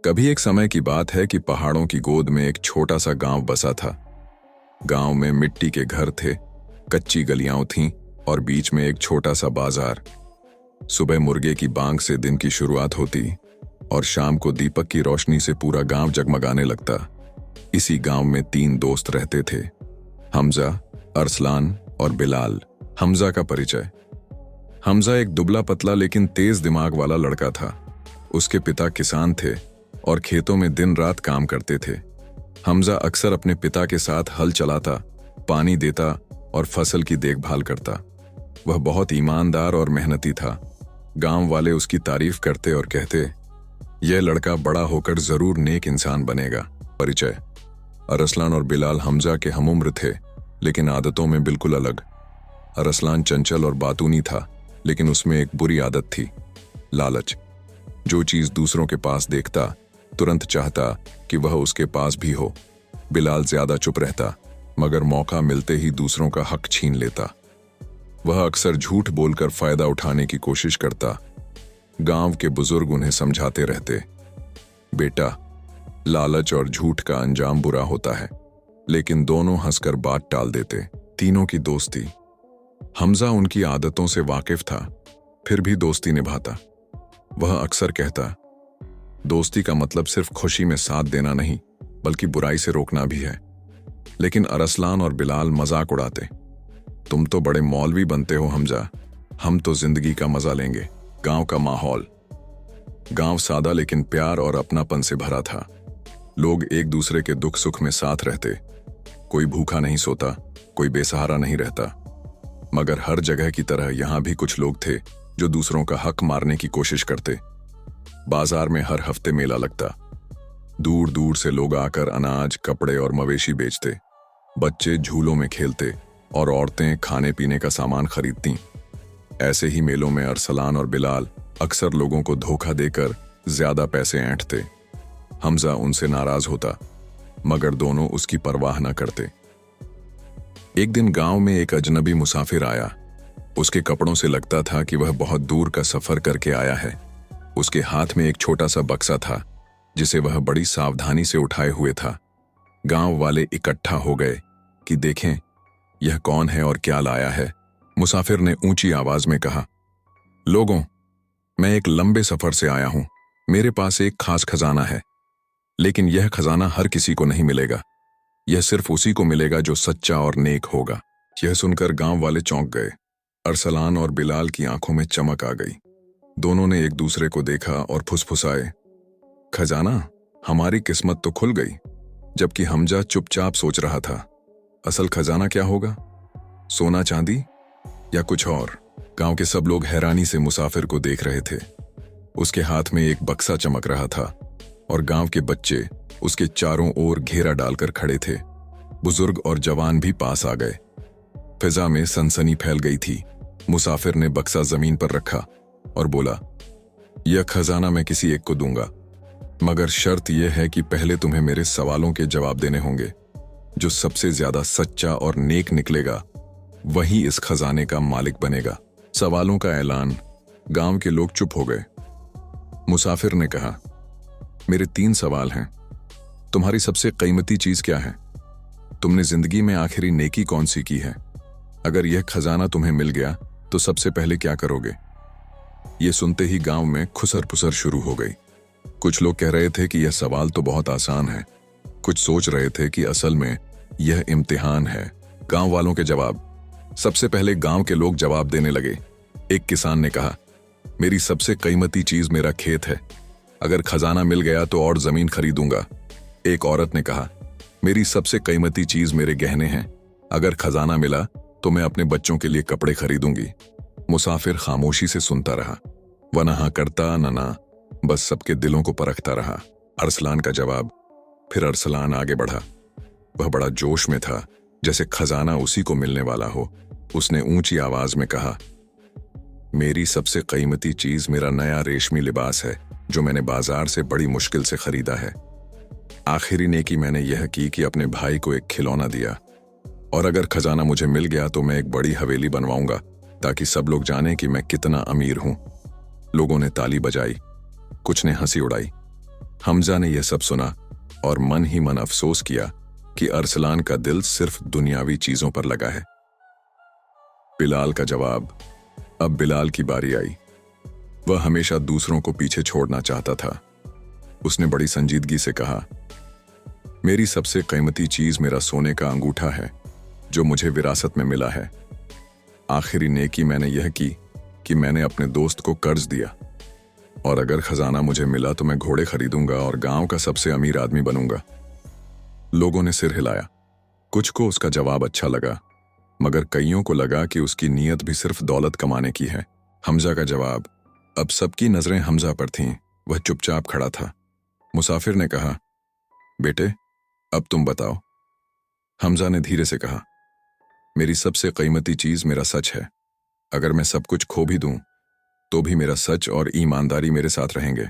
कभी एक समय की बात है कि पहाड़ों की गोद में एक छोटा सा गांव बसा था। गांव में मिट्टी के घर थे, कच्ची गलियां थीं और बीच में एक छोटा सा बाजार। सुबह मुर्गे की बांग से दिन की शुरुआत होती और शाम को दीपक की रोशनी से पूरा गांव जगमगाने लगता। इसी गांव में 3 दोस्त रहते थे, हमजा, अरसलान और बिलाल। हमजा का परिचय। हमजा एक दुबला पतला लेकिन तेज दिमाग वाला लड़का था। उसके पिता किसान थे और खेतों में दिन रात काम करते थे। हमजा अक्सर अपने पिता के साथ हल चलाता, पानी देता और फसल की देखभाल करता। वह बहुत ईमानदार और मेहनती था। गांव वाले उसकी तारीफ करते और कहते, यह लड़का बड़ा होकर जरूर नेक इंसान बनेगा। परिचय। अरसलान और बिलाल हमजा के हमउम्र थे, लेकिन आदतों में बिल्कुल अलग। अरसलान चंचल और बातूनी था, लेकिन उसमें एक बुरी आदत थी, लालच। जो चीज दूसरों के पास देखता, तुरंत चाहता कि वह उसके पास भी हो। बिलाल ज्यादा चुप रहता, मगर मौका मिलते ही दूसरों का हक छीन लेता। वह अक्सर झूठ बोलकर फायदा उठाने की कोशिश करता। गांव के बुजुर्ग उन्हें समझाते रहते, बेटा, लालच और झूठ का अंजाम बुरा होता है। लेकिन दोनों हंसकर बात टाल देते। तीनों की दोस्ती। हमजा उनकी आदतों से वाकिफ था, फिर भी दोस्ती निभाता। वह अक्सर कहता, दोस्ती का मतलब सिर्फ खुशी में साथ देना नहीं, बल्कि बुराई से रोकना भी है। लेकिन अरसलान और बिलाल मजाक उड़ाते, तुम तो बड़े मौलवी बनते हो हमजा, हम तो जिंदगी का मजा लेंगे। गांव का माहौल। गांव सादा लेकिन प्यार और अपनापन से भरा था। लोग एक दूसरे के दुख सुख में साथ रहते। कोई भूखा नहीं सोता, कोई बेसहारा नहीं रहता। मगर हर जगह की तरह यहां भी कुछ लोग थे जो दूसरों का हक मारने की कोशिश करते। बाजार में हर हफ्ते मेला लगता। दूर दूर से लोग आकर अनाज, कपड़े और मवेशी बेचते। बच्चे झूलों में खेलते और औरतें खाने पीने का सामान खरीदती। ऐसे ही मेलों में अरसलान और बिलाल अक्सर लोगों को धोखा देकर ज्यादा पैसे ऐंठते। हमजा उनसे नाराज होता, मगर दोनों उसकी परवाह न करते। एक दिन गांव में एक अजनबी मुसाफिर आया। उसके कपड़ों से लगता था कि वह बहुत दूर का सफर करके आया है। उसके हाथ में एक छोटा सा बक्सा था, जिसे वह बड़ी सावधानी से उठाए हुए था। गांव वाले इकट्ठा हो गए कि देखें यह कौन है और क्या लाया है। मुसाफिर ने ऊंची आवाज में कहा, लोगों, मैं एक लंबे सफर से आया हूं। मेरे पास एक खास खजाना है, लेकिन यह खजाना हर किसी को नहीं मिलेगा। यह सिर्फ उसी को मिलेगा जो सच्चा और नेक होगा। यह सुनकर गांव वाले चौंक गए। अरसलान और बिलाल की आंखों में चमक आ गई। दोनों ने एक दूसरे को देखा और फुसफुसाए, खजाना, हमारी किस्मत तो खुल गई। जबकि हमजा चुपचाप सोच रहा था, असल खजाना क्या होगा, सोना चांदी या कुछ और। गांव के सब लोग हैरानी से मुसाफिर को देख रहे थे। उसके हाथ में एक बक्सा चमक रहा था और गांव के बच्चे उसके चारों ओर घेरा डालकर खड़े थे। बुजुर्ग और जवान भी पास आ गए। फिजा में सनसनी फैल गई थी। मुसाफिर ने बक्सा जमीन पर रखा और बोला, यह खजाना मैं किसी एक को दूंगा, मगर शर्त यह है कि पहले तुम्हें मेरे सवालों के जवाब देने होंगे। जो सबसे ज्यादा सच्चा और नेक निकलेगा, वही इस खजाने का मालिक बनेगा। सवालों का ऐलान। गांव के लोग चुप हो गए। मुसाफिर ने कहा, मेरे 3 सवाल हैं। तुम्हारी सबसे कीमती चीज क्या है? तुमने जिंदगी में आखिरी नेकी कौन सी की है? अगर यह खजाना तुम्हें मिल गया तो सबसे पहले क्या करोगे? यह सुनते ही गांव में खुसर पुसर शुरू हो गई। कुछ लोग कह रहे थे कि यह सवाल तो बहुत आसान है। कुछ सोच रहे थे कि असल में यह इम्तिहान है। गांव वालों के जवाब। सबसे पहले गांव के लोग जवाब देने लगे। एक किसान ने कहा, मेरी सबसे कीमती चीज मेरा खेत है। अगर खजाना मिल गया तो और जमीन खरीदूंगा। एक औरत ने कहा, मेरी सबसे कीमती चीज मेरे गहने हैं। अगर खजाना मिला तो मैं अपने बच्चों के लिए कपड़े खरीदूंगी। मुसाफिर खामोशी से सुनता रहा। वह न हाँ करता न ना, बस सबके दिलों को परखता रहा। अरसलान का जवाब। फिर अरसलान आगे बढ़ा। वह बड़ा जोश में था, जैसे खजाना उसी को मिलने वाला हो। उसने ऊंची आवाज में कहा, मेरी सबसे कीमती चीज मेरा नया रेशमी लिबास है, जो मैंने बाजार से बड़ी मुश्किल से खरीदा है। आखिरी नेकी मैंने यह की कि अपने भाई को एक खिलौना दिया। और अगर खजाना मुझे मिल गया तो मैं एक बड़ी हवेली बनवाऊंगा, ताकि सब लोग जानें कि मैं कितना अमीर हूं। लोगों ने ताली बजाई, कुछ ने हंसी उड़ाई। हमजा ने यह सब सुना और मन ही मन अफसोस किया कि अरसलान का दिल सिर्फ दुनियावी चीजों पर लगा है। बिलाल का जवाब। अब बिलाल की बारी आई। वह हमेशा दूसरों को पीछे छोड़ना चाहता था। उसने बड़ी संजीदगी से कहा, मेरी सबसे कीमती चीज मेरा सोने का अंगूठा है जो मुझे विरासत में मिला है। आखिरी नेकी मैंने यह की कि मैंने अपने दोस्त को कर्ज दिया, और अगर खजाना मुझे मिला तो मैं घोड़े खरीदूंगा और गांव का सबसे अमीर आदमी बनूंगा। लोगों ने सिर हिलाया। कुछ को उसका जवाब अच्छा लगा, मगर कईयों को लगा कि उसकी नीयत भी सिर्फ दौलत कमाने की है। हमजा का जवाब। अब सबकी नजरें हमजा पर थीं। वह चुपचाप खड़ा था। मुसाफिर ने कहा, बेटे, अब तुम बताओ। हमजा ने धीरे से कहा, मेरी सबसे कीमती चीज मेरा सच है। अगर मैं सब कुछ खो भी दूं तो भी मेरा सच और ईमानदारी मेरे साथ रहेंगे।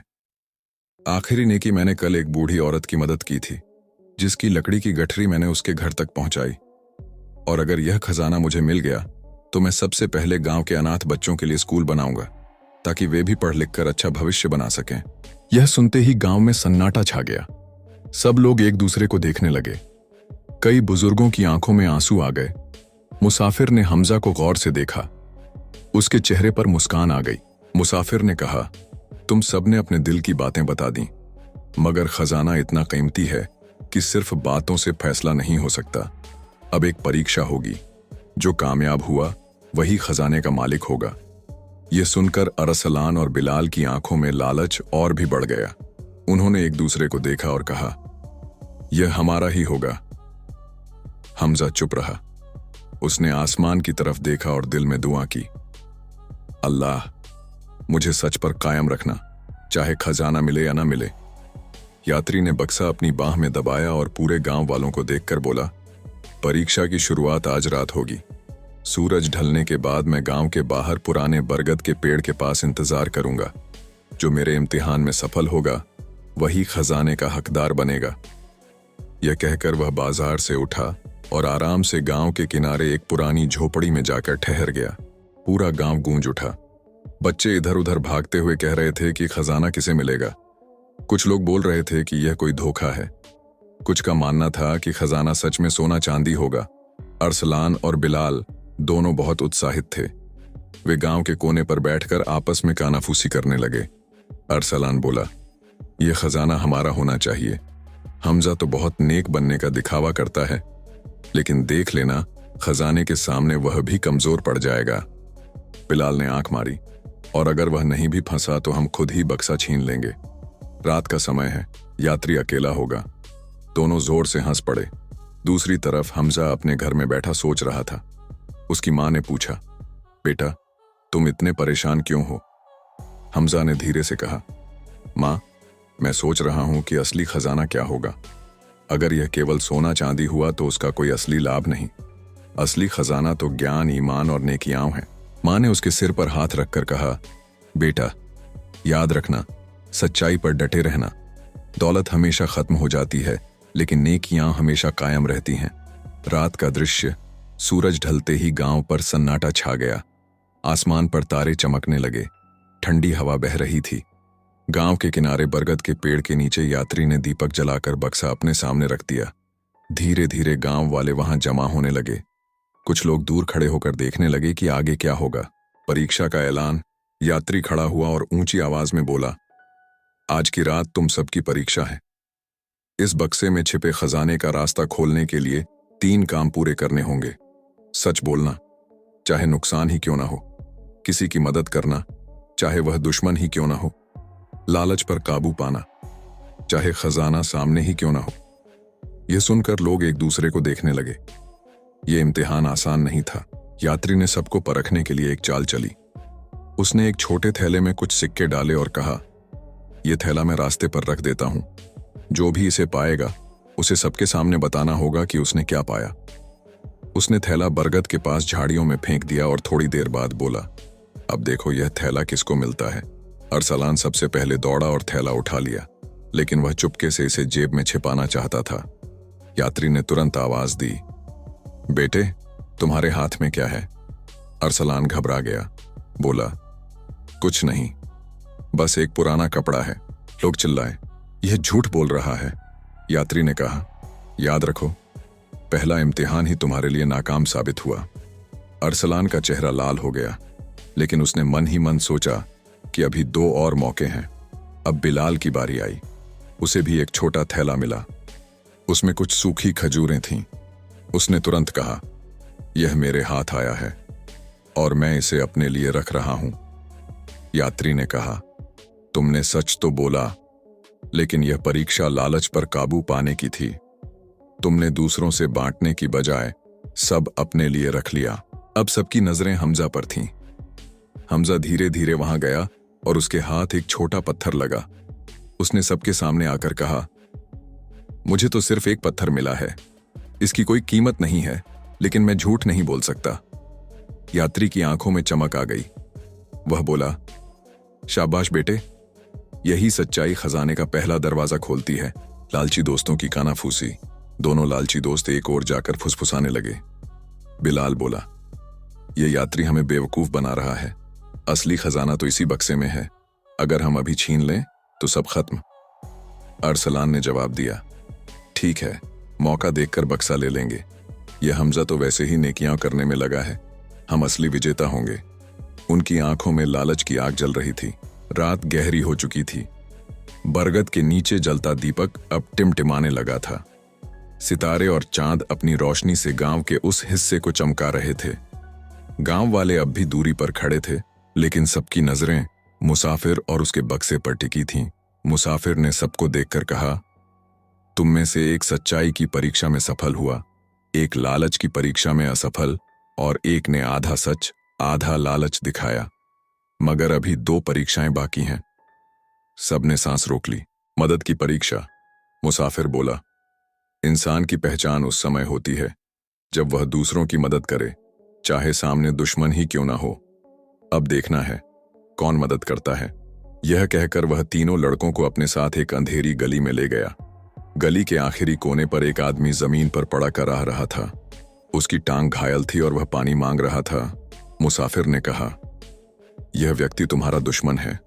आखिरी नेकी मैंने कल एक बूढ़ी औरत की मदद की थी, जिसकी लकड़ी की गठरी मैंने उसके घर तक पहुंचाई। और अगर यह खजाना मुझे मिल गया तो मैं सबसे पहले गांव के अनाथ बच्चों के लिए स्कूल बनाऊंगा, ताकि वे भी पढ़ लिख कर अच्छा भविष्य बना सकें। यह सुनते ही गांव में सन्नाटा छा गया। सब लोग एक दूसरे को देखने लगे। कई बुजुर्गों की आंखों में आंसू आ गए। मुसाफिर ने हमजा को गौर से देखा। उसके चेहरे पर मुस्कान आ गई। मुसाफिर ने कहा, तुम सबने अपने दिल की बातें बता दी, मगर खजाना इतना कीमती है कि सिर्फ बातों से फैसला नहीं हो सकता। अब एक परीक्षा होगी। जो कामयाब हुआ वही खजाने का मालिक होगा। यह सुनकर अरसलान और बिलाल की आंखों में लालच और भी बढ़ गया। उन्होंने एक दूसरे को देखा और कहा, यह हमारा ही होगा। हमजा चुप रहा। उसने आसमान की तरफ देखा और दिल में दुआ की, अल्लाह, मुझे सच पर कायम रखना, चाहे खजाना मिले या ना मिले। यात्री ने बक्सा अपनी बाह में दबाया और पूरे गांव वालों को देखकर बोला, परीक्षा की शुरुआत आज रात होगी। सूरज ढलने के बाद मैं गांव के बाहर पुराने बरगद के पेड़ के पास इंतजार करूंगा। जो मेरे इम्तिहान में सफल होगा वही खजाने का हकदार बनेगा। यह कहकर वह बाजार से उठा और आराम से गांव के किनारे एक पुरानी झोपड़ी में जाकर ठहर गया। पूरा गांव गूंज उठा। बच्चे इधर उधर भागते हुए कह रहे थे कि खजाना किसे मिलेगा। कुछ लोग बोल रहे थे कि यह कोई धोखा है। कुछ का मानना था कि खजाना सच में सोना चांदी होगा। अरसलान और बिलाल दोनों बहुत उत्साहित थे। वे गांव के कोने पर बैठकर आपस में कानाफूसी करने लगे। अरसलान बोला, यह खजाना हमारा होना चाहिए। हमजा तो बहुत नेक बनने का दिखावा करता है, लेकिन देख लेना, खजाने के सामने वह भी कमजोर पड़ जाएगा। बिलाल ने आंख मारी, और अगर वह नहीं भी फंसा तो हम खुद ही बक्सा छीन लेंगे। रात का समय है, यात्री अकेला होगा। दोनों जोर से हंस पड़े। दूसरी तरफ हमजा अपने घर में बैठा सोच रहा था। उसकी मां ने पूछा, बेटा, तुम इतने परेशान क्यों हो? हमजा ने धीरे से कहा, मां, मैं सोच रहा हूं कि असली खजाना क्या होगा। अगर यह केवल सोना चांदी हुआ तो उसका कोई असली लाभ नहीं। असली खजाना तो ज्ञान, ईमान और नेकियां हैं। मां ने उसके सिर पर हाथ रखकर कहा, बेटा, याद रखना, सच्चाई पर डटे रहना। दौलत हमेशा खत्म हो जाती है, लेकिन नेकियां हमेशा कायम रहती हैं। रात का दृश्य। सूरज ढलते ही गांव पर सन्नाटा छा गया। आसमान पर तारे चमकने लगे। ठंडी हवा बह रही थी। गांव के किनारे बरगद के पेड़ के नीचे यात्री ने दीपक जलाकर बक्सा अपने सामने रख दिया। धीरे धीरे गांव वाले वहां जमा होने लगे। कुछ लोग दूर खड़े होकर देखने लगे कि आगे क्या होगा। परीक्षा का ऐलान। यात्री खड़ा हुआ और ऊंची आवाज में बोला, आज की रात तुम सबकी परीक्षा है। इस बक्से में छिपे खजाने का रास्ता खोलने के लिए 3 काम पूरे करने होंगे। सच बोलना, चाहे नुकसान ही क्यों ना हो। किसी की मदद करना, चाहे वह दुश्मन ही क्यों ना हो। लालच पर काबू पाना, चाहे खजाना सामने ही क्यों ना हो। यह सुनकर लोग एक दूसरे को देखने लगे। यह इम्तिहान आसान नहीं था। यात्री ने सबको परखने के लिए एक चाल चली। उसने एक छोटे थैले में कुछ सिक्के डाले और कहा, यह थैला मैं रास्ते पर रख देता हूं। जो भी इसे पाएगा उसे सबके सामने बताना होगा कि उसने क्या पाया। उसने थैला बरगद के पास झाड़ियों में फेंक दिया और थोड़ी देर बाद बोला, अब देखो यह थैला किसको मिलता है। अरसलान सबसे पहले दौड़ा और थैला उठा लिया, लेकिन वह चुपके से इसे जेब में छिपाना चाहता था। यात्री ने तुरंत आवाज दी, बेटे, तुम्हारे हाथ में क्या है? अरसलान घबरा गया। बोला, कुछ नहीं, बस एक पुराना कपड़ा है। लोग चिल्लाए, यह झूठ बोल रहा है, यात्री ने कहा। याद रखो, पहला इम्तिहान ही तुम्हारे लिए नाकाम साबित हुआ। अरसलान का चेहरा लाल हो गया, लेकिन उसने मन ही मन सोचा कि अभी 2 और मौके हैं। अब बिलाल की बारी आई। उसे भी एक छोटा थैला मिला। उसमें कुछ सूखी खजूरें थीं। उसने तुरंत कहा, यह मेरे हाथ आया है और मैं इसे अपने लिए रख रहा हूं। यात्री ने कहा, तुमने सच तो बोला, लेकिन यह परीक्षा लालच पर काबू पाने की थी। तुमने दूसरों से बांटने की बजाय सब अपने लिए रख लिया। अब सबकी नजरें हमजा पर थीं। हमजा धीरे धीरे वहां गया और उसके हाथ एक छोटा पत्थर लगा। उसने सबके सामने आकर कहा, मुझे तो सिर्फ एक पत्थर मिला है, इसकी कोई कीमत नहीं है, लेकिन मैं झूठ नहीं बोल सकता। यात्री की आंखों में चमक आ गई। वह बोला, शाबाश बेटे, यही सच्चाई खजाने का पहला दरवाजा खोलती है। लालची दोस्तों की कानाफूसी। दोनों लालची दोस्त एक ओर जाकर फुसफुसाने लगे। बिलाल बोला, यह यात्री हमें बेवकूफ बना रहा है। असली खजाना तो इसी बक्से में है। अगर हम अभी छीन लें तो सब खत्म। अरसलान ने जवाब दिया, ठीक है, मौका देखकर बक्सा ले लेंगे। यह हमजा तो वैसे ही नेकियां करने में लगा है। हम असली विजेता होंगे। उनकी आंखों में लालच की आग जल रही थी। रात गहरी हो चुकी थी। बरगद के नीचे जलता दीपक अब टिमटिमाने लगा था। सितारे और चांद अपनी रोशनी से गांव के उस हिस्से को चमका रहे थे। गांव वाले अब भी दूरी पर खड़े थे, लेकिन सबकी नजरें मुसाफिर और उसके बक्से पर टिकी थीं। मुसाफिर ने सबको देखकर कहा, तुम में से एक सच्चाई की परीक्षा में सफल हुआ, एक लालच की परीक्षा में असफल, और एक ने आधा सच आधा लालच दिखाया। मगर अभी 2 परीक्षाएं बाकी हैं। सबने सांस रोक ली। मदद की परीक्षा। मुसाफिर बोला, इंसान की पहचान उस समय होती है जब वह दूसरों की मदद करे, चाहे सामने दुश्मन ही क्यों ना हो। अब देखना है कौन मदद करता है। यह कहकर वह तीनों लड़कों को अपने साथ एक अंधेरी गली में ले गया। गली के आखिरी कोने पर एक आदमी जमीन पर पड़ा कराह रहा था। उसकी टांग घायल थी और वह पानी मांग रहा था। मुसाफिर ने कहा, यह व्यक्ति तुम्हारा दुश्मन है।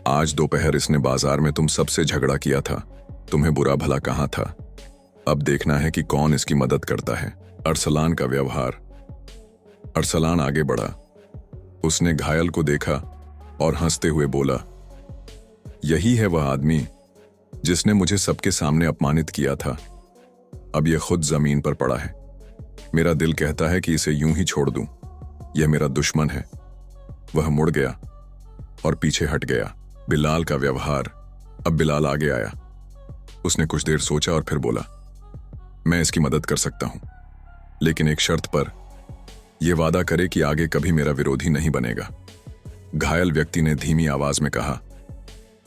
आज दोपहर इसने बाजार में तुम सबसे झगड़ा किया था। तुम्हें बुरा भला कहाँ था। अब देखना है कि कौन इसकी मदद करता है। अरसलान का व्यवहार। अरसलान आगे बढ़ा। उसने घायल को देखा और हंसते हुए बोला, यही है वह आदमी जिसने मुझे सबके सामने अपमानित किया था। अब यह खुद जमीन पर पड़ा है। मेरा दिल कहता है कि इसे यूं ही छोड़ दूं। यह मेरा दुश्मन है। वह मुड़ गया और पीछे हट गया। बिलाल का व्यवहार। अब बिलाल आगे आया। उसने कुछ देर सोचा और फिर बोला, मैं इसकी मदद कर सकता हूं, लेकिन एक शर्त पर। यह वादा करे कि आगे कभी मेरा विरोधी नहीं बनेगा। घायल व्यक्ति ने धीमी आवाज में कहा,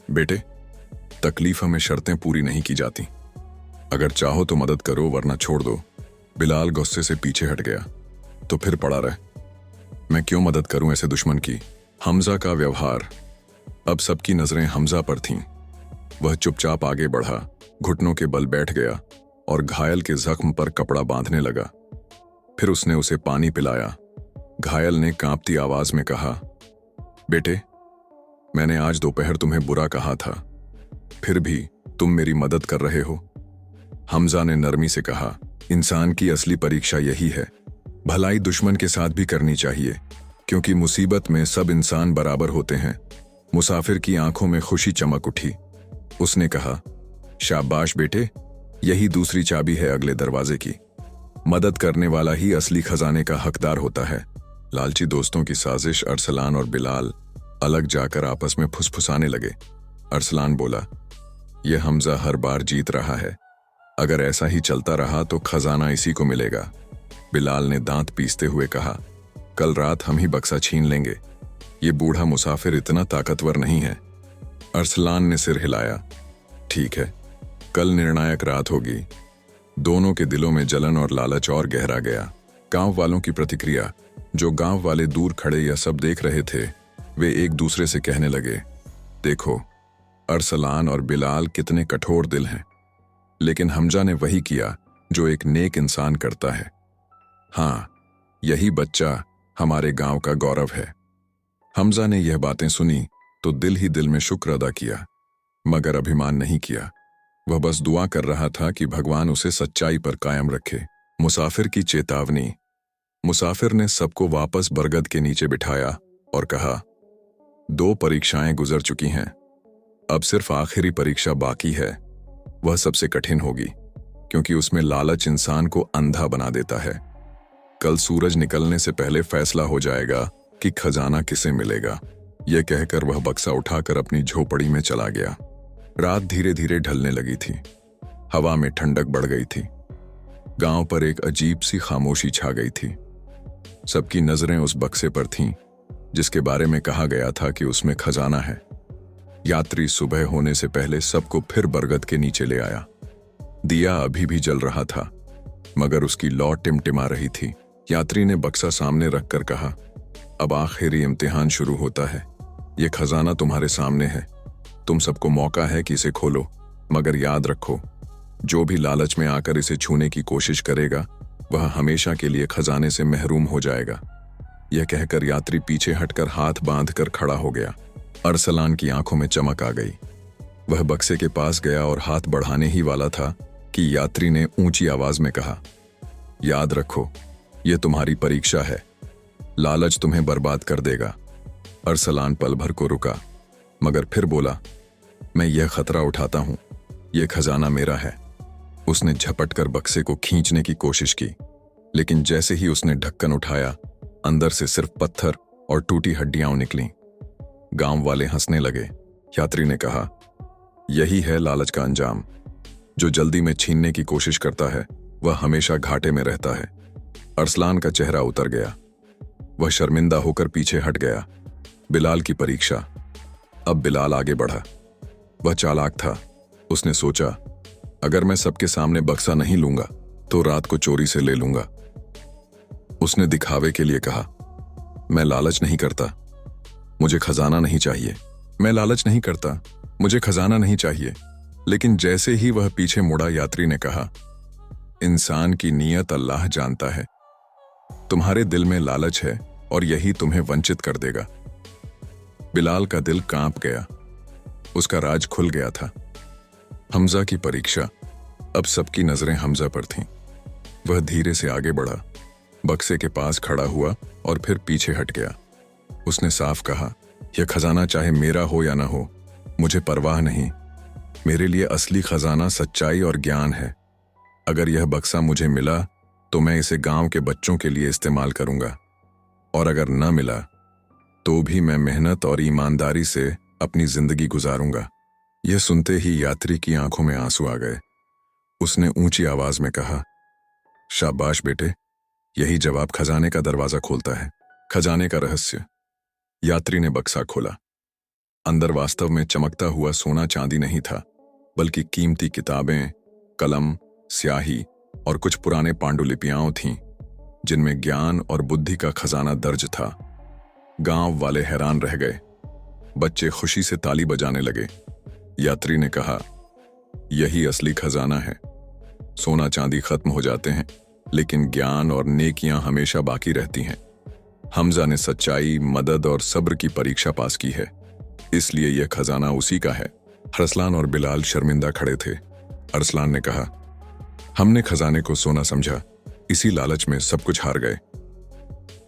बेटे, तकलीफों में शर्तें पूरी नहीं की जाती। अगर चाहो तो मदद करो, वरना छोड़ दो। बिलाल गुस्से से पीछे हट गया। तो फिर पड़ा रहे। मैं क्यों मदद करूं ऐसे दुश्मन की। हमजा का व्यवहार। अब सबकी नजरें हमजा पर थीं। वह चुपचाप आगे बढ़ा, घुटनों के बल बैठ गया और घायल के जख्म पर कपड़ा बांधने लगा। फिर उसने उसे पानी पिलाया। घायल ने कांपती आवाज में कहा, बेटे, मैंने आज दोपहर तुम्हें बुरा कहा था, फिर भी तुम मेरी मदद कर रहे हो। हमजा ने नरमी से कहा, इंसान की असली परीक्षा यही है। भलाई दुश्मन के साथ भी करनी चाहिए, क्योंकि मुसीबत में सब इंसान बराबर होते हैं। मुसाफिर की आंखों में खुशी चमक उठी। उसने कहा, शाबाश बेटे, यही दूसरी चाबी है अगले दरवाजे की। मदद करने वाला ही असली खजाने का हकदार होता है। लालची दोस्तों की साजिश। अरसलान और बिलाल अलग जाकर आपस में फुसफुसाने लगे। अरसलान बोला, यह हमजा हर बार जीत रहा है। अगर ऐसा ही चलता रहा तो खजाना इसी को मिलेगा। बिलाल ने दांत पीसते हुए कहा, कल रात हम ही बक्सा छीन लेंगे। ये बूढ़ा मुसाफिर इतना ताकतवर नहीं है। अरसलान ने सिर हिलाया, ठीक है, कल निर्णायक रात होगी। दोनों के दिलों में जलन और लालच और गहरा गया। गांव वालों की प्रतिक्रिया। जो गांव वाले दूर खड़े यह सब देख रहे थे, वे एक दूसरे से कहने लगे, देखो, अरसलान और बिलाल कितने कठोर दिल हैं। लेकिन हमजा ने वही किया जो एक नेक इंसान करता है। हाँ, यही बच्चा हमारे गांव का गौरव है। हमजा ने यह बातें सुनी तो दिल ही दिल में शुक्र अदा किया, मगर अभिमान नहीं किया। वह बस दुआ कर रहा था कि भगवान उसे सच्चाई पर कायम रखे। मुसाफिर की चेतावनी। मुसाफिर ने सबको वापस बरगद के नीचे बिठाया और कहा, 2 परीक्षाएं गुजर चुकी हैं, अब सिर्फ आखिरी परीक्षा बाकी है। वह सबसे कठिन होगी, क्योंकि उसमें लालच इंसान को अंधा बना देता है। कल सूरज निकलने से पहले फैसला हो जाएगा कि खजाना किसे मिलेगा। यह कहकर वह बक्सा उठाकर अपनी झोपड़ी में चला गया। रात धीरे धीरे ढलने लगी थी। हवा में ठंडक बढ़ गई थी। गांव पर एक अजीब सी खामोशी छा गई थी। सबकी नजरें उस बक्से पर थीं, जिसके बारे में कहा गया था कि उसमें खजाना है। यात्री सुबह होने से पहले सबको फिर बरगद के नीचे ले आया। दिया अभी भी जल रहा था, मगर उसकी लौ टिमटिमा रही थी। यात्री ने बक्सा सामने रखकर कहा, अब आखिरी इम्तिहान शुरू होता है। यह खजाना तुम्हारे सामने है। तुम सबको मौका है कि इसे खोलो, मगर याद रखो, जो भी लालच में आकर इसे छूने की कोशिश करेगा, वह हमेशा के लिए खजाने से महरूम हो जाएगा। यह कहकर यात्री पीछे हटकर हाथ बांधकर खड़ा हो गया। अरसलान की आंखों में चमक आ गई। वह बक्से के पास गया और हाथ बढ़ाने ही वाला था कि यात्री ने ऊंची आवाज में कहा, याद रखो, यह तुम्हारी परीक्षा है। लालच तुम्हें बर्बाद कर देगा। अरसलान पल भर को रुका, मगर फिर बोला, मैं यह खतरा उठाता हूं। यह खजाना मेरा है। उसने झपटकर बक्से को खींचने की कोशिश की, लेकिन जैसे ही उसने ढक्कन उठाया, अंदर से सिर्फ पत्थर और टूटी हड्डियां निकलीं। गांव वाले हंसने लगे। यात्री ने कहा, यही है लालच का अंजाम। जो जल्दी में छीनने की कोशिश करता है, वह हमेशा घाटे में रहता है। अरसलान का चेहरा उतर गया। वह शर्मिंदा होकर पीछे हट गया। बिलाल की परीक्षा। अब बिलाल आगे बढ़ा। वह चालाक था। उसने सोचा, अगर मैं सबके सामने बक्सा नहीं लूंगा, तो रात को चोरी से ले लूंगा। उसने दिखावे के लिए कहा, मैं लालच नहीं करता, मुझे खजाना नहीं चाहिए। मैं लालच नहीं करता, मुझे खजाना नहीं चाहिए। लेकिन जैसे ही वह पीछे मुड़ा, यात्री ने कहा, इंसान की नीयत अल्लाह जानता है। तुम्हारे दिल में लालच है और यही तुम्हें वंचित कर देगा। बिलाल का दिल कांप गया। उसका राज खुल गया था। हमजा की परीक्षा। अब सबकी नजरें हमजा पर थीं। वह धीरे से आगे बढ़ा, बक्से के पास खड़ा हुआ और फिर पीछे हट गया। उसने साफ कहा, यह खजाना चाहे मेरा हो या ना हो, मुझे परवाह नहीं। मेरे लिए असली खजाना सच्चाई और ज्ञान है। अगर यह बक्सा मुझे मिला, तो मैं इसे गांव के बच्चों के लिए इस्तेमाल करूंगा, और अगर न मिला, तो भी मैं मेहनत और ईमानदारी से अपनी जिंदगी गुजारूंगा। यह सुनते ही यात्री की आंखों में आंसू आ गए। उसने ऊंची आवाज में कहा, शाबाश बेटे, यही जवाब खजाने का दरवाजा खोलता है। खजाने का रहस्य। यात्री ने बक्सा खोला। अंदर वास्तव में चमकता हुआ सोना चांदी नहीं था, बल्कि कीमती किताबें, कलम, स्याही और कुछ पुराने पांडुलिपियां थीं, जिनमें ज्ञान और बुद्धि का खजाना दर्ज था। गांव वाले हैरान रह गए। बच्चे खुशी से ताली बजाने लगे। यात्री ने कहा, यही असली खजाना है। सोना चांदी खत्म हो जाते हैं, लेकिन ज्ञान और नेकियां हमेशा बाकी रहती हैं। हमजा ने सच्चाई, मदद और सब्र की परीक्षा पास की है, इसलिए यह खजाना उसी का है। अरसलान और बिलाल शर्मिंदा खड़े थे। अरसलान ने कहा, हमने खजाने को सोना समझा, इसी लालच में सब कुछ हार गए।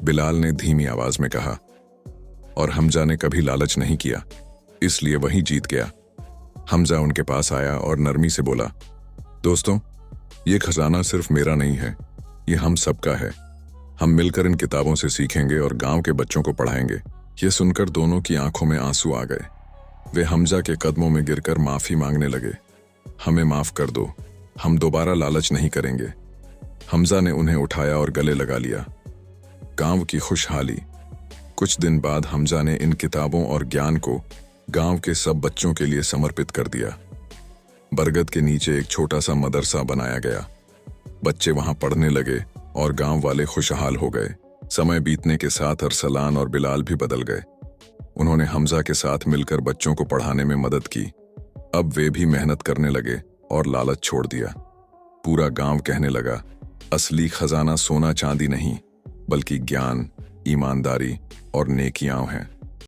बिलाल ने धीमी आवाज में कहा, और हमजा ने कभी लालच नहीं किया, इसलिए वही जीत गया। हमजा उनके पास आया और नरमी से बोला, दोस्तों, ये खजाना सिर्फ मेरा नहीं है, ये हम सबका है। हम मिलकर इन किताबों से सीखेंगे और गांव के बच्चों को पढ़ाएंगे। यह सुनकर दोनों की आंखों में आंसू आ गए। वे हमजा के कदमों में गिरकर माफी मांगने लगे। हमें माफ कर दो, हम दोबारा लालच नहीं करेंगे। हमजा ने उन्हें उठाया और गले लगा लिया। गांव की खुशहाली। कुछ दिन बाद हमजा ने इन किताबों और ज्ञान को गांव के सब बच्चों के लिए समर्पित कर दिया। बरगद के नीचे एक छोटा सा मदरसा बनाया गया। बच्चे वहां पढ़ने लगे और गांव वाले खुशहाल हो गए। समय बीतने के साथ अरसलान और बिलाल भी बदल गए। उन्होंने हमजा के साथ मिलकर बच्चों को पढ़ाने में मदद की। अब वे भी मेहनत करने लगे और लालच छोड़ दिया। पूरा गांव कहने लगा, असली खजाना सोना चांदी नहीं, बल्कि ज्ञान, ईमानदारी और नेकियां हैं।